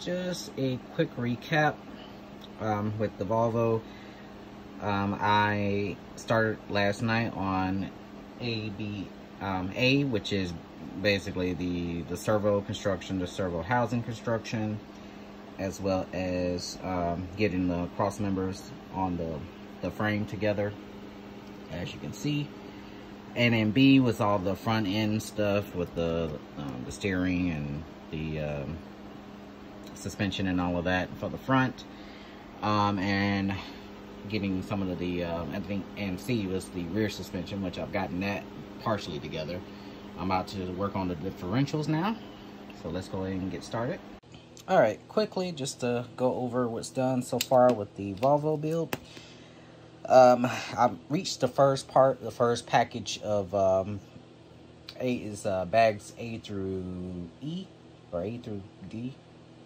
Just a quick recap with the Volvo. I started last night on A, which is basically the servo construction, the servo housing construction, as well as getting the cross members on the frame together, as you can see. And then B was all the front end stuff with the steering and the suspension and all of that for the front, and getting some of the I think, and C was the rear suspension, which I've gotten that partially together. I'm about to work on the differentials now, so let's go ahead and get started. All right, quickly just to go over what's done so far with the Volvo build. I've reached the first part, the first package of bags A through E, or A through D,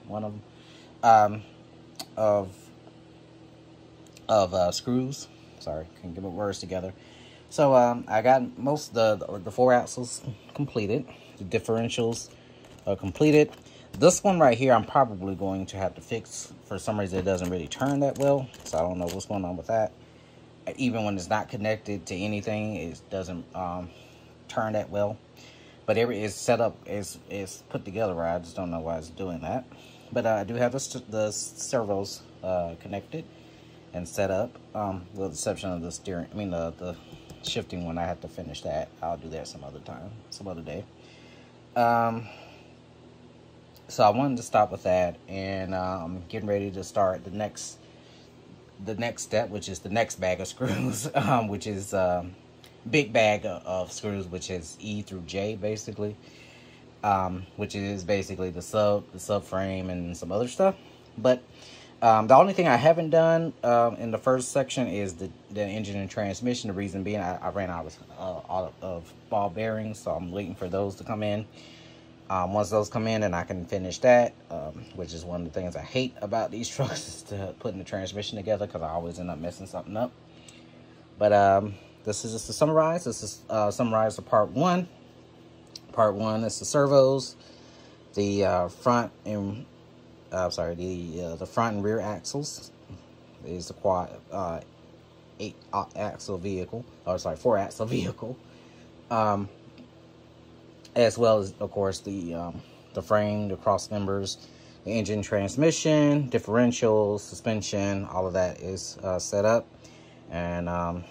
one of them, of screws. Sorry, can't get my words together. So I got most of the 4 axles completed. The differentials are completed. This one right here, I'm probably going to have to fix. For some reason, it doesn't really turn that well, so I don't know what's going on with that. Even when it's not connected to anything, it doesn't turn that well. But it's set up, it's put together right. I just don't know why it's doing that. But I do have the servos connected and set up, with the exception of the steering. I mean the shifting one. I have to finish that. I'll do that some other time, some other day. So I wanted to stop with that, and I'm getting ready to start the next step, which is the next bag of screws, which is big bag of screws, which is E through J basically. Which is basically the subframe and some other stuff. But the only thing I haven't done in the first section is the engine and transmission. The reason being, I ran out of ball bearings, so I'm waiting for those to come in. Once those come in, then I can finish that, which is one of the things I hate about these trucks, is to putting the transmission together, because I always end up messing something up. But this is just to summarize. This is summarize the part 1. Part 1 is the servos, the front and the front and rear axles. Is the quad 8-axle vehicle, or sorry, 4-axle vehicle, as well as, of course, the frame, the cross members, the engine, transmission, differentials, suspension, all of that is set up. And I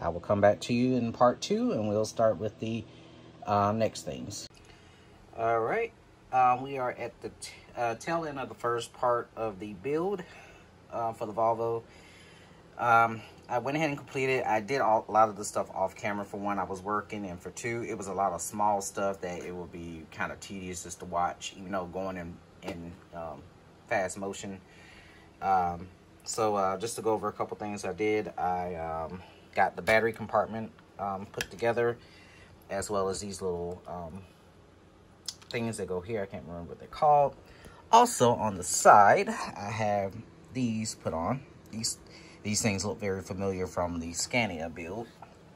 will come back to you in part 2, and we'll start with the next things. All right, we are at the tail end of the first part of the build for the Volvo. I went ahead and completed. I did a lot of the stuff off camera. For one, I was working, and for two, it was a lot of small stuff that it would be kind of tedious just to watch, even though going in fast motion. So just to go over a couple things I did, I got the battery compartment put together, as well as these little things that go here. I can't remember what they're called. Also on the side, I have these put on. These things look very familiar from the Scania build.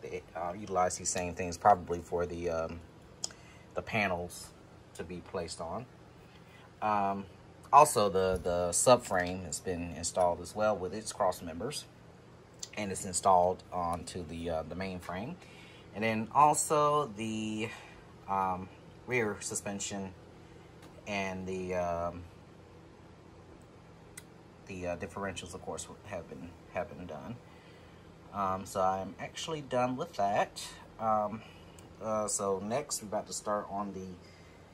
They utilize these same things probably for the panels to be placed on. Also, the subframe has been installed as well with its cross members, and it's installed onto the main frame. And then also the rear suspension and the differentials, of course, have been done. So I'm actually done with that. So next we're about to start on the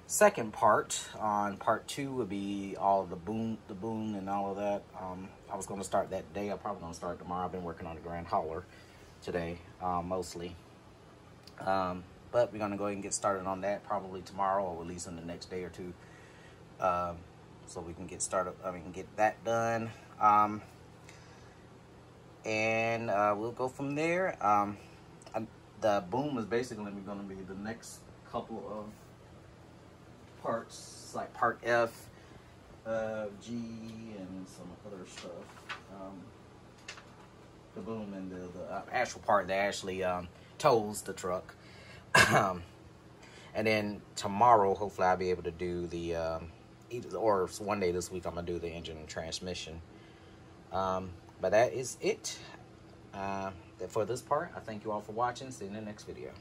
second part. On part 2 would be all of the boom and all of that. I was going to start that day. I'm probably going to start tomorrow. I've been working on the Grand Hauler today, mostly. But we're going to go ahead and get started on that probably tomorrow, or at least in the next day or two. So we can get started, get that done. And we'll go from there. The boom is basically going to be the next couple of parts, like part F, G, and some other stuff. The boom and the actual part that actually tows the truck. And then tomorrow, hopefully, I'll be able to do the or one day this week, I'm gonna do the engine and transmission. But that is it for this part. I thank you all for watching. See you in the next video.